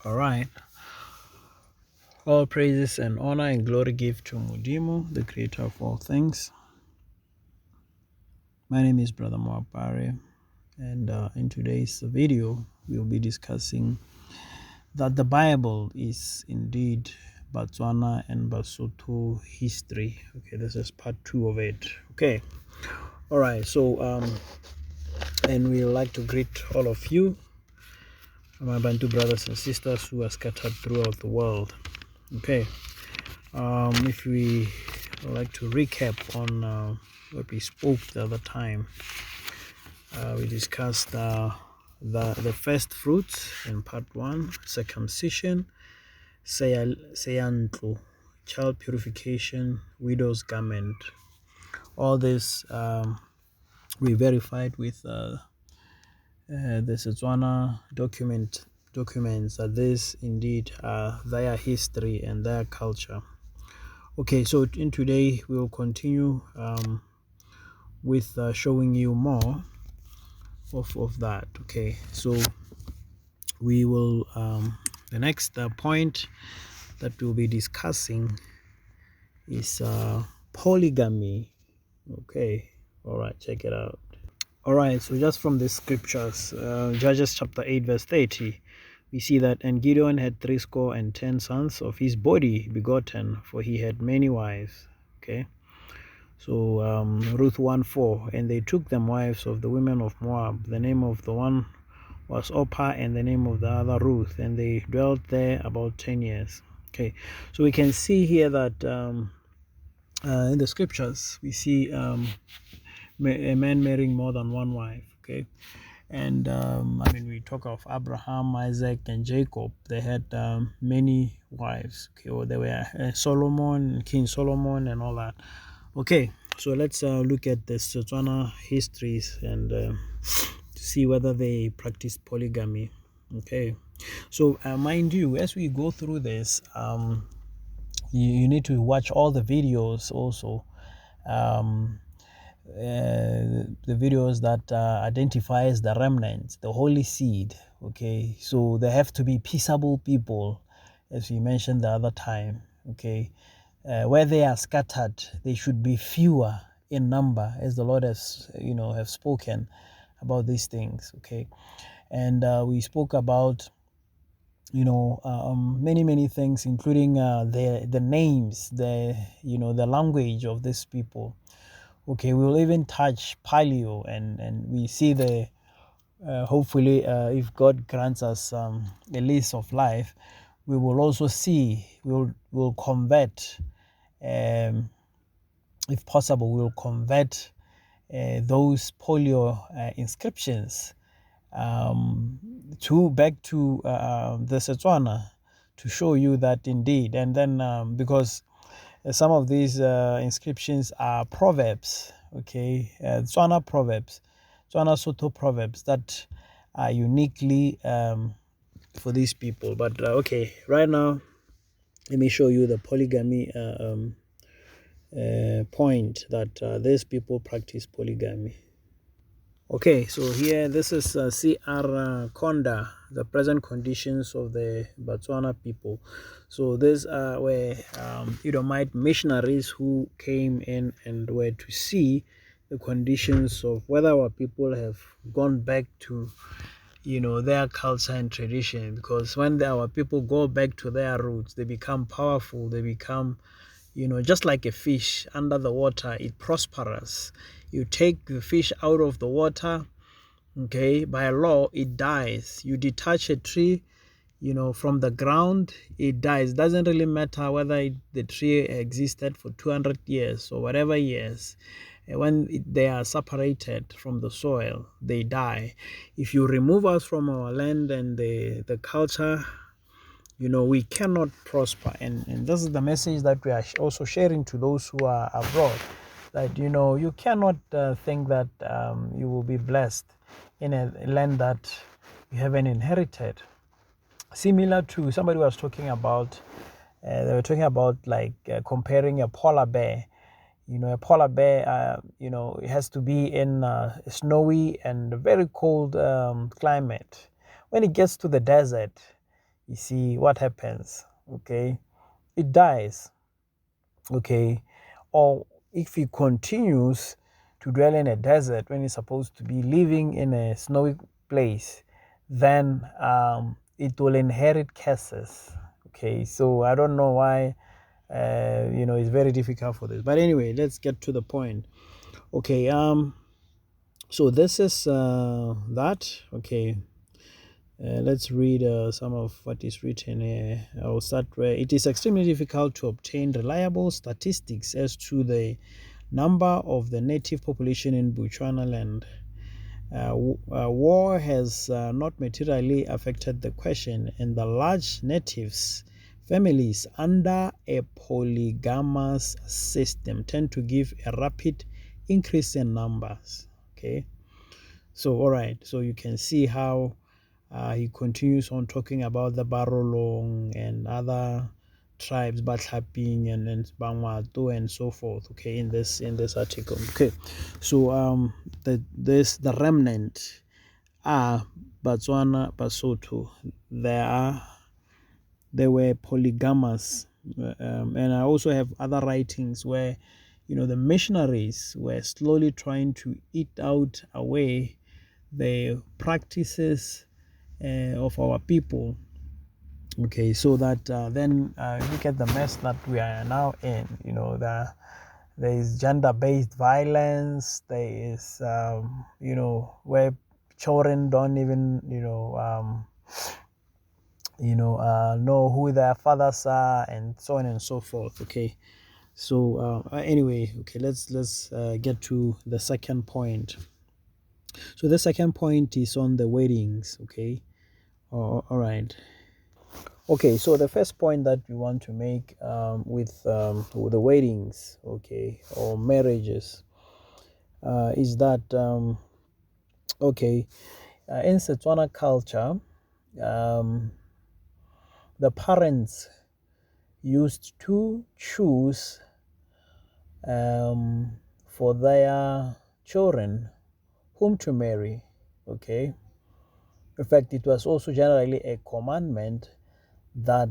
All right. All praises and honor and glory give to Mudimu, the creator of all things. My name is Brother Moapare, and in today's video, we'll be discussing that the Bible is indeed Botswana and Basotho history. Okay, this is part 2 of it. Okay. All right. So, and we would like to greet all of you, my Bantu brothers and sisters who are scattered throughout the world. Okay. If we would like to recap on what we spoke the other time, we discussed the first fruits in part 1, circumcision, sayantlo, child purification, widow's garment. All this we verified with the Tswana documents that this indeed are their history and their culture. Okay, so in today we will continue with showing you more of that. Okay, so we will the next point that we'll be discussing is polygamy. Okay, all right, check it out. All right, so just from the scriptures, Judges chapter 8 verse 30, we see that, and Gideon had 70 sons of his body begotten, for he had many wives. Okay, so Ruth 1:4, and they took them wives of the women of Moab. The name of the one was Orpah, and the name of the other Ruth, and they dwelt there about 10 years. Okay, so we can see here that in the scriptures we see a man marrying more than one wife. Okay, and I mean, we talk of Abraham, Isaac, and Jacob. They had many wives. Okay, or they were Solomon, King Solomon, and all that. Okay, so let's look at the Tswana histories and see whether they practice polygamy. Okay, so mind you, as we go through this, you need to watch all the videos also. The videos that identifies the remnants, the holy seed. Okay, so they have to be peaceable people, as we mentioned the other time. Okay, where they are scattered, they should be fewer in number, as the Lord has have spoken about these things. Okay, and we spoke about many things, including the names, the language of these people. Okay, we'll even touch paleo, and we see the hopefully if God grants us a lease of life, we will also see, we'll convert, if possible, we'll convert those polio inscriptions back to the Setswana, to show you that indeed. And then because some of these inscriptions are proverbs, okay, Tswana proverbs, Tswana Sotho proverbs that are uniquely for these people. But okay, right now, let me show you the polygamy point that these people practice polygamy. Okay, so here this is CR Konda, the present conditions of the Botswana people. So these were Edomite missionaries who came in and were to see the conditions of whether our people have gone back to their culture and tradition. Because when our people go back to their roots, they become powerful, they become just like a fish under the water, it prospers. You take the fish out of the water, okay, by law, it dies. You detach a tree, from the ground, it dies. Doesn't really matter whether the tree existed for 200 years or whatever years. When they are separated from the soil, they die. If you remove us from our land and the culture, we cannot prosper. And this is the message that we are also sharing to those who are abroad, that you cannot think that you will be blessed in a land that you haven't inherited. Similar to somebody was talking about, they were talking about like comparing a polar bear. A polar bear, it has to be in a snowy and very cold climate. When it gets to the desert, you see what happens. Okay, it dies. Okay, or if he continues to dwell in a desert when he's supposed to be living in a snowy place, then it will inherit curses. Okay, so I don't know why it's very difficult for this, but anyway, let's get to the point. Okay, so this is that. Okay, let's read some of what is written here. I'll start where it is extremely difficult to obtain reliable statistics as to the number of the native population in Botswana land. War has not materially affected the question, and the large natives families under a polygamous system tend to give a rapid increase in numbers. Okay, so all right, so you can see how he continues on talking about the Barolong and other tribes, Batlaping and Bangwatu and so forth. Okay, in this article. Okay, so the remnant are Botswana, Basotho. They were polygamous, and I also have other writings where the missionaries were slowly trying to eat out away the practices of our people. Okay, so that then look at the mess that we are now in. There is gender-based violence. There is where children don't even know who their fathers are, and so on and so forth. Okay, so anyway, okay, let's get to the second point. So the second point is on the weddings. Okay, all right. Okay, so the first point that we want to make with the weddings, okay, or marriages, is that okay, in Tswana culture, the parents used to choose for their children whom to marry. Okay, in fact, it was also generally a commandment that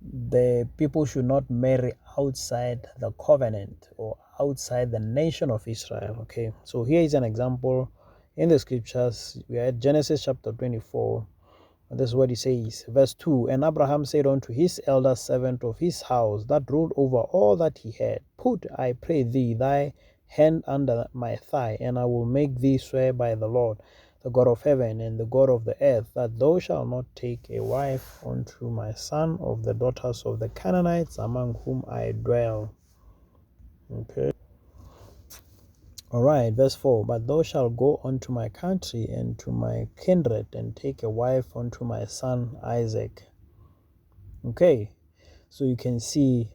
the people should not marry outside the covenant or outside the nation of Israel. Okay, so here is an example in the scriptures. We are at Genesis chapter 24. This is what he says, verse 2. And Abraham said unto his elder servant of his house that ruled over all that he had, Put, I pray thee, thy hand under my thigh, and I will make thee swear by the Lord, the God of heaven and the God of the earth, that thou shalt not take a wife unto my son of the daughters of the Canaanites among whom I dwell. Okay. All right, verse 4. But thou shalt go unto my country and to my kindred and take a wife unto my son Isaac. Okay, so you can see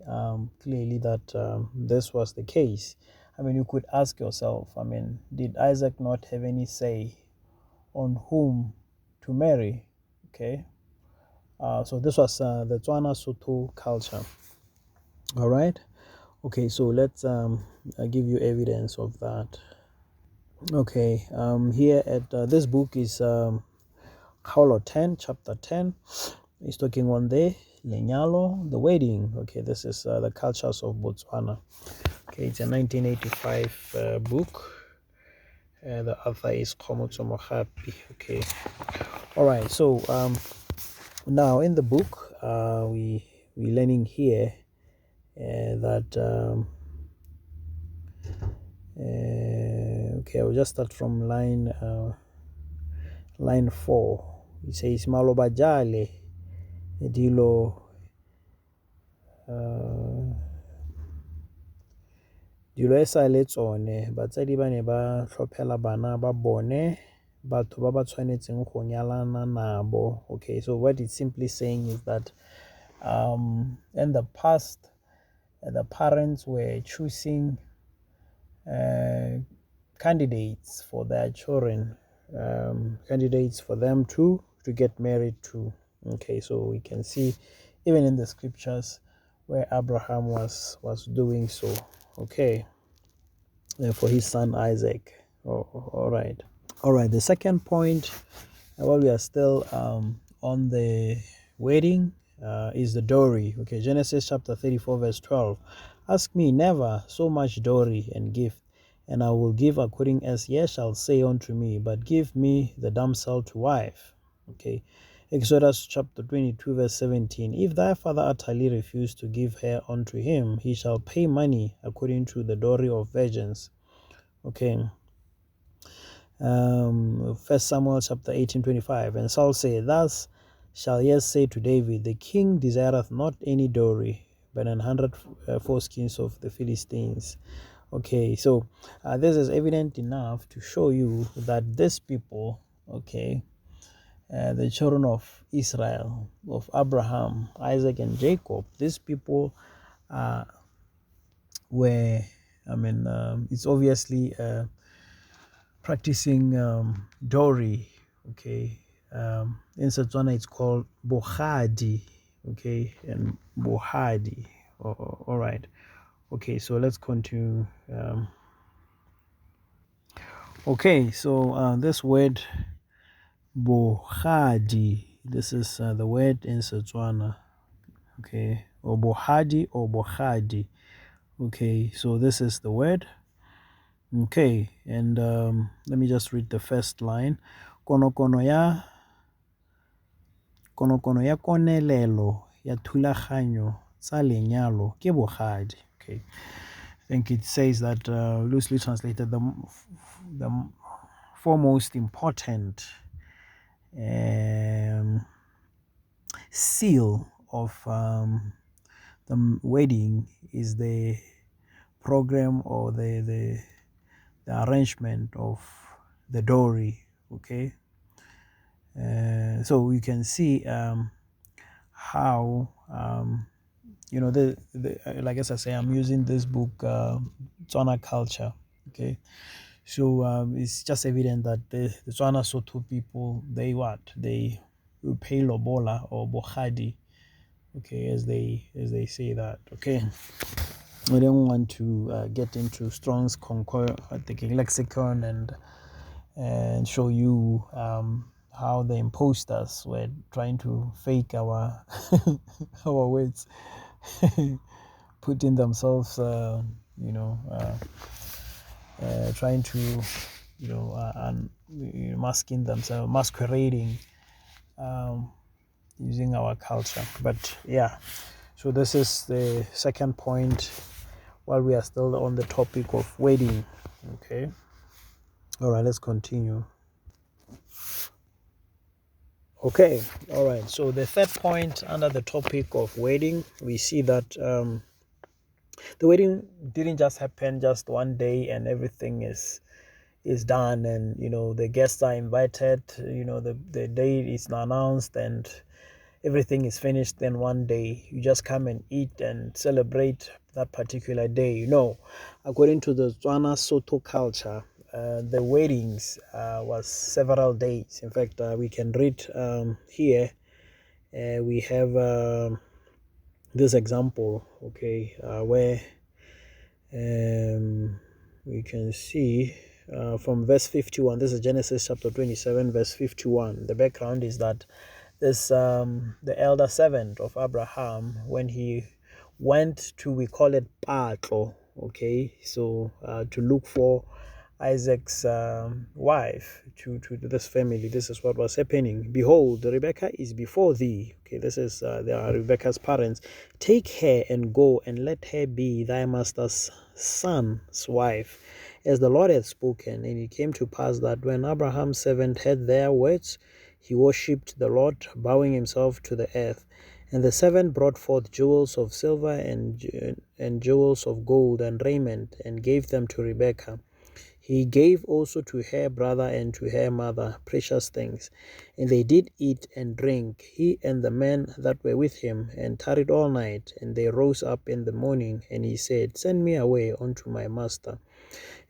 clearly that this was the case. I mean, you could ask yourself, I mean, did Isaac not have any say on whom to marry? Okay, so this was the Tswana Sotho culture. All right, okay, so let's give you evidence of that. Okay, here at this book is Kaulo 10, chapter 10. He's talking on the Lenyalo, the wedding. Okay, this is the cultures of Botswana. Okay, it's a 1985 book. The author is Komotso Mohapi. Okay, all right. So now in the book, we're learning here that okay, I'll just start from line 4. It says Maloba Jale dilo dilo e sa le tsone batsadi ba ne ba tlhophela bana ba bone batho ba ba tshwanetseng go nyalana nabo. Okay, so what it's simply saying is that in the past the parents were choosing candidates for their children, candidates for them to get married to. Okay, so we can see even in the scriptures where Abraham was doing so. Okay, for his son Isaac. All right. The second point, while we are still on the wedding is the Dory. Okay, Genesis chapter 34, verse 12. Ask me never so much Dory and gift, and I will give according as ye shall say unto me, but give me the damsel to wife. Okay, Exodus chapter 22, verse 17. If thy father utterly refuse to give her unto him, he shall pay money according to the Dory of virgins. Okay. First Samuel chapter 18:25. And Saul said, Thus shall ye say to David, the king desireth not any dowry, but 100 foreskins of the Philistines. Okay, so this is evident enough to show you that these people, okay, the children of Israel, of Abraham, Isaac, and Jacob, these people were, it's obviously practicing Dory, okay. In Sotho it's called Bohadi, okay, and Bohadi. All right, okay, so let's continue. Okay, so this word Bohadi, this is the word in Setswana, okay, or Bohadi or Bohadi. Okay, so this is the word. Okay, and let me just read the first line. Kono ya konelelo ya thulaganyo tsa lenyalo ke bogadi. Okay, I think it says that, loosely translated, the foremost important seal of the wedding is the program or the arrangement of the dowry. Okay, so you can see how like as I say, I'm using this book, Tswana culture. Okay, so it's just evident that the Tswana Sotho people, they pay lobola or bohadi, okay, as they say that. Okay, I don't want to get into Strong's lexicon and show you how the imposters were trying to fake our our words, putting themselves, trying to, masking themselves, masquerading, using our culture. But yeah, so this is the second point while we are still on the topic of wedding. Okay, all right, let's continue. Okay, all right, so the third point under the topic of wedding, we see that the wedding didn't just happen just one day and everything is done, and the guests are invited, the date is announced and everything is finished. Then one day you just come and eat and celebrate that particular day. According to the Tswana Sotho culture, the weddings was several days. In fact, we can read here. We have this example, okay, where we can see from verse 51. This is Genesis chapter 27, verse 51. The background is that this the elder servant of Abraham, when he went to, we call it patlo, okay, so to look for Isaac's wife to this family. This is what was happening. Behold, Rebekah is before thee. Okay, this is they are Rebekah's parents. Take her and go, and let her be thy master's son's wife, as the Lord had spoken. And it came to pass that when Abraham's servant heard their words, he worshipped the Lord, bowing himself to the earth. And the servant brought forth jewels of silver and jewels of gold and raiment, and gave them to Rebekah. He gave also to her brother and to her mother precious things. And they did eat and drink, he and the men that were with him, and tarried all night. And they rose up in the morning, and he said, Send me away unto my master.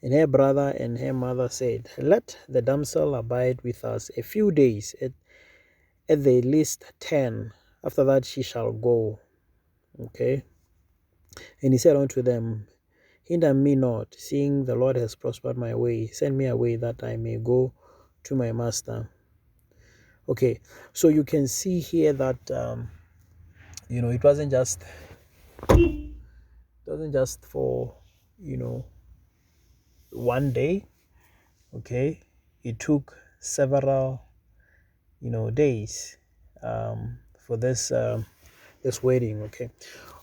And her brother and her mother said, Let the damsel abide with us a few days, at the least 10. After that she shall go. Okay. And he said unto them, Hinder me not, seeing the Lord has prospered my way. Send me away that I may go to my master. Okay, so you can see here that it wasn't just for one day. Okay, it took several days for this wedding. Okay,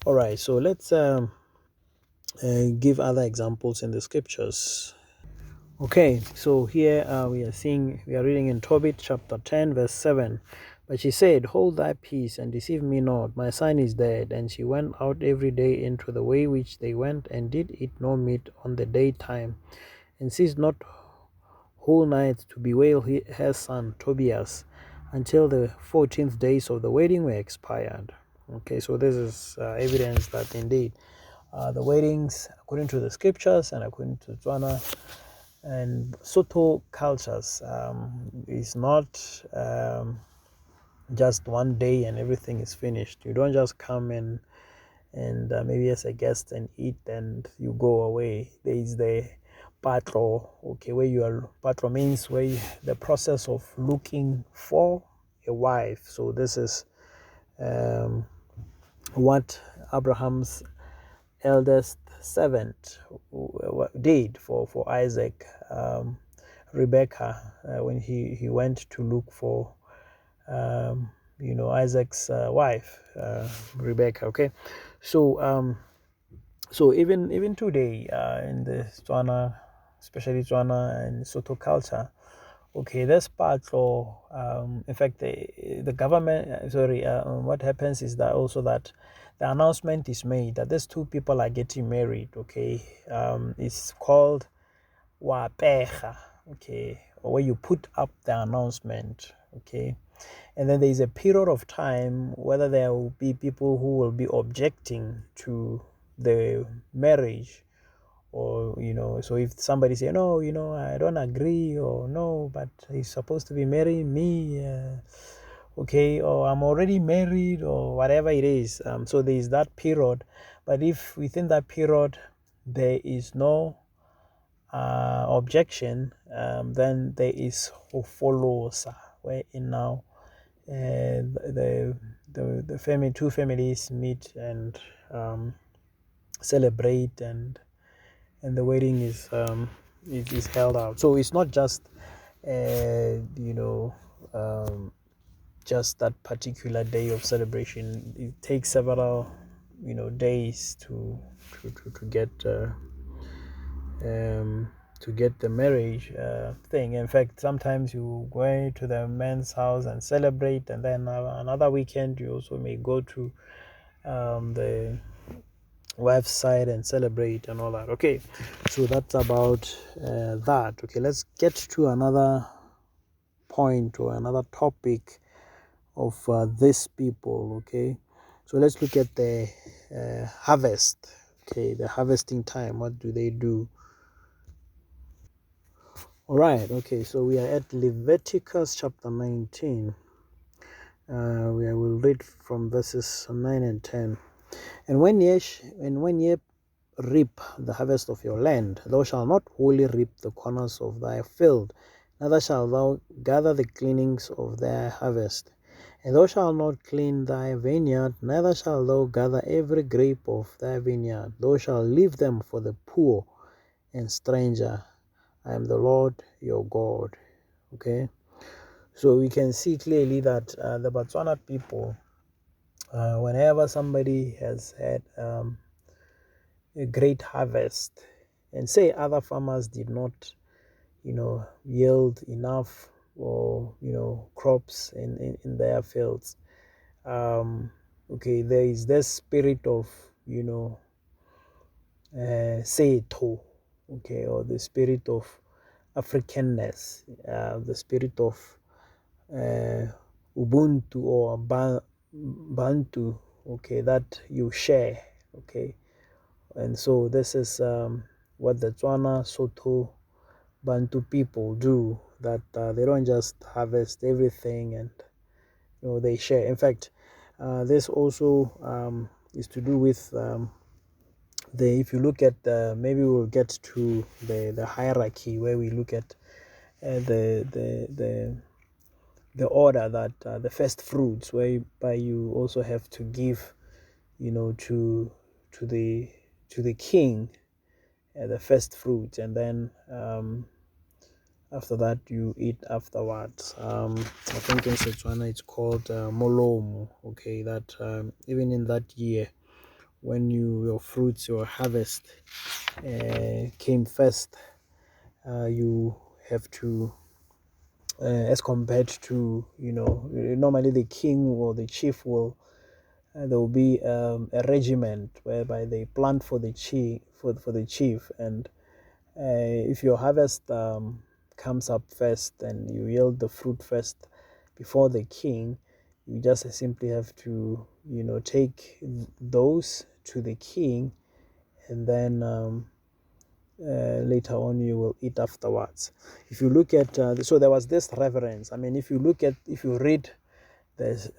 all right. So let's give other examples in the scriptures. Okay, so here we are reading in Tobit chapter 10, verse 7. But she said, Hold thy peace and deceive me not, my son is dead. And she went out every day into the way which they went, and did eat no meat on the daytime, and ceased not whole night to bewail her son Tobias, until the 14th days of the wedding were expired. Okay, so this is evidence that indeed the weddings, according to the scriptures and according to Tswana and Sotho cultures, is not just one day and everything is finished. You don't just come and maybe as a guest and eat and you go away. There is the patro, okay, where you are. Patro means the process of looking for a wife. So this is um, what Abraham's eldest servant did for Isaac, Rebecca, when he went to look for Isaac's wife, Rebecca. Okay, so even today in the Tswana, especially Tswana and Sotho culture, okay, this part. So in fact, the government, what happens is that also that the announcement is made that these two people are getting married. Okay, it's called wapecha. Okay, or where you put up the announcement. Okay, and then there is a period of time whether there will be people who will be objecting to the marriage, or so if somebody say no, I don't agree, or no, but he's supposed to be marrying me, okay, or I'm already married, or whatever it is. So there is that period, but if within that period there is no objection, then there is ofolosa, wherein now the family, two families meet and celebrate, and the wedding is held out. So it's not just just that particular day of celebration. It takes several days to get to get the marriage thing. In fact, sometimes you go to the man's house and celebrate, and then another weekend you also may go to the wife's side and celebrate and all that. Okay, so that's about that. Okay, let's get to another point or another topic of these people. Okay, so let's look at the harvest. Okay, the harvesting time. What do they do? All right. Okay, so we are at Leviticus chapter 19. We will read from verses 9 and 10. And when ye reap the harvest of your land, thou shalt not wholly reap the corners of thy field, neither shalt thou gather the gleanings of thy harvest. And thou shalt not clean thy vineyard, neither shalt thou gather every grape of thy vineyard. Thou shalt leave them for the poor and stranger. I am the Lord your God. Okay, so we can see clearly that the Botswana people, whenever somebody has had a great harvest, and say other farmers did not yield enough, or crops in their fields, okay, there is this spirit of Sotho, okay, or the spirit of Africanness, the spirit of Ubuntu or Bantu, okay, that you share, okay. And so this is what the Tswana, Sotho, Bantu people do, that they don't just harvest everything and they share. In fact, this also is to do with if you look at maybe we'll get to the hierarchy, where we look at the the order that the first fruits, whereby you also have to give, to the king, the first fruit, and then after that you eat afterwards. I think in Setswana it's called molomo. Okay, that even in that year when your fruits, your harvest came first, you have to, as compared to, normally the king or the chief will, there will be a regiment whereby they plant for the chief, for the chief, and if your harvest comes up first and you yield the fruit first before the king, you just simply have to, take those to the king, and then later on you will eat afterwards. If you look at so there was this reverence. I mean, if you read there's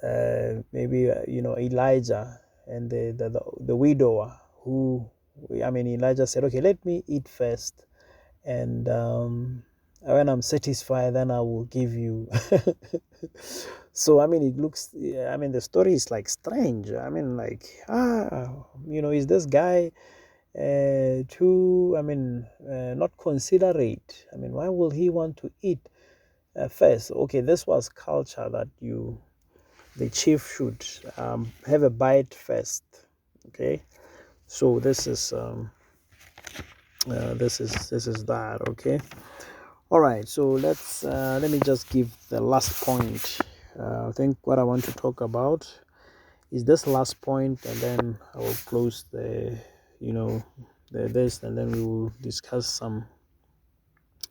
maybe Elijah and the widower who, I mean, Elijah said, okay, let me eat first, and when I'm satisfied, then I will give you. So I mean, it looks, I mean, the story is like strange. I mean, like, is this guy too, I mean, not considerate? I mean, why will he want to eat first? Okay, this was culture that the chief should have a bite first. Okay, so this is that. Okay, all right. So let me just give the last point. I think what I want to talk about is this last point, and then I will close this, and then we will discuss some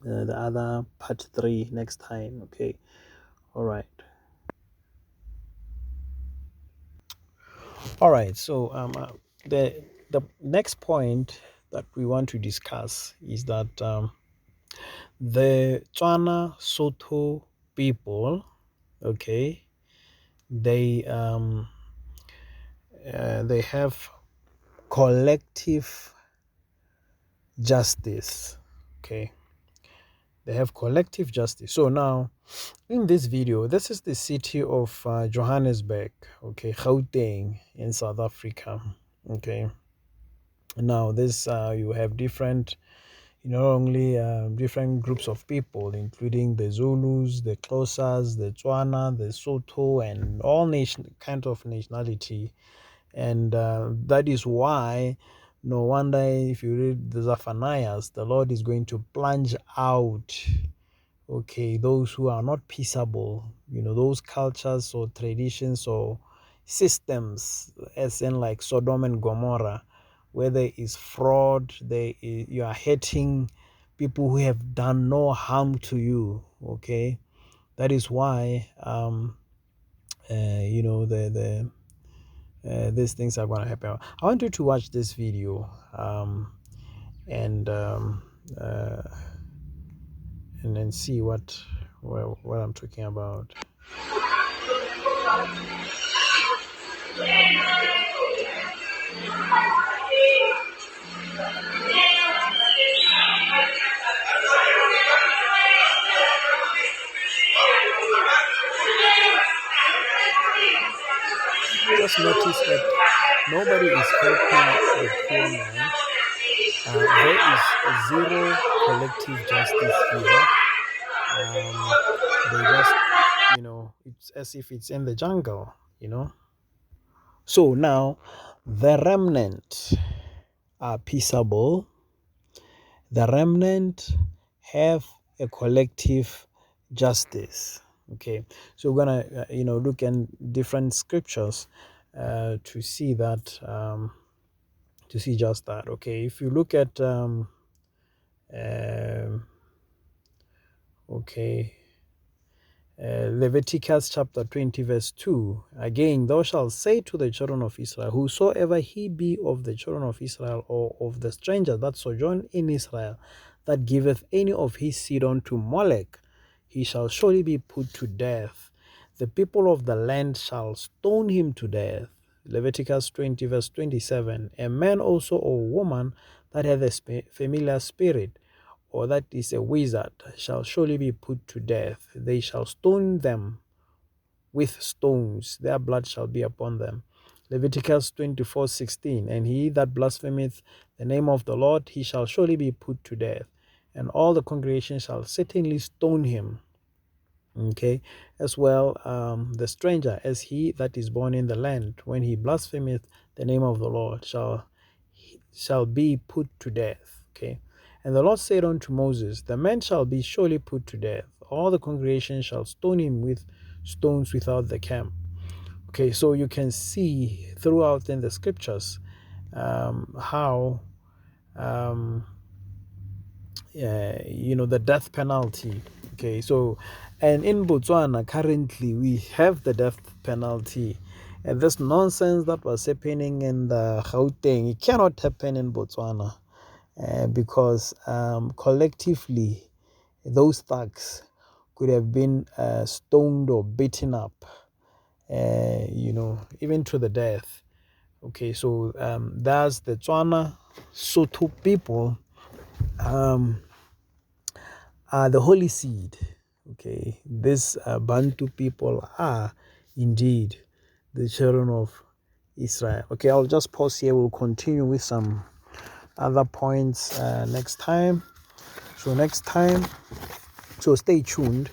the other part 3 next time. Okay, all right. All right, so the next point that we want to discuss is that the Tswana Sotho people, okay, they have collective justice. Okay, they have collective justice. So now, in this video, this is the city of Johannesburg, okay, Gauteng in South Africa. Okay, now this you have different, not only different groups of people, including the Zulus, the Xhosas, the Tswana, the Sotho, and all kind of nationality. And that is why no wonder if you read the Zephaniahs, the Lord is going to plunge out, okay, those who are not peaceable, those cultures or traditions or systems, as in like Sodom and Gomorrah, where there is fraud, you are hurting people who have done no harm to you. Okay, that is why these things are going to happen. I want you to watch this video, and uh, and then see what I'm talking about. Just notice that nobody is helping the poor man. There is zero collective justice here. They just, it's as if it's in the jungle. So now the remnant are peaceable. The remnant have a collective justice. Okay, so we're gonna look at different scriptures to see that, to see just that. Okay, if you look at okay, Leviticus chapter 20 verse 2, again, thou shalt say to the children of Israel, whosoever he be of the children of Israel, or of the stranger that sojourn in Israel, that giveth any of his seed unto Molech, he shall surely be put to death. The people of the land shall stone him to death. Leviticus 20 verse 27, a man also or woman that hath a familiar spirit, or that is a wizard, shall surely be put to death. They shall stone them with stones, their blood shall be upon them. Leviticus 24:16, and he that blasphemeth the name of the Lord, he shall surely be put to death, and all the congregation shall certainly stone him. Okay, as well, the stranger, as he that is born in the land, when he blasphemeth the name of the Lord, shall be put to death. Okay, and the Lord said unto Moses, the man shall be surely put to death. All the congregation shall stone him with stones without the camp. Okay, so you can see throughout in the scriptures how the death penalty. Okay, so, and in Botswana currently we have the death penalty, and this nonsense that was happening in the Gauteng, it cannot happen in Botswana, because collectively those thugs could have been stoned or beaten up, even to the death. Okay, so that's the Tswana Sotho people are the holy seed. Okay, these Bantu people are indeed the children of Israel. Okay, I'll just pause here. We'll continue with some other points next time. So stay tuned.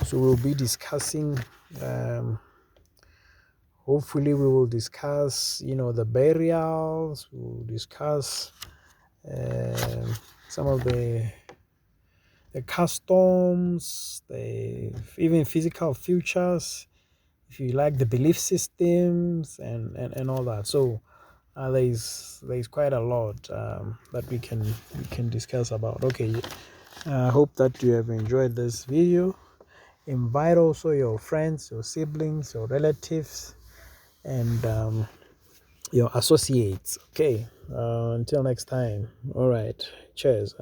So we'll be discussing, hopefully we will discuss, the burials. We'll discuss some of the customs, the even physical futures, if you like, the belief systems and all that. So there's quite a lot that we can discuss about. Okay, I hope that you have enjoyed this video. Invite also your friends, your siblings, your relatives, and your associates. Okay, until next time. All right, cheers.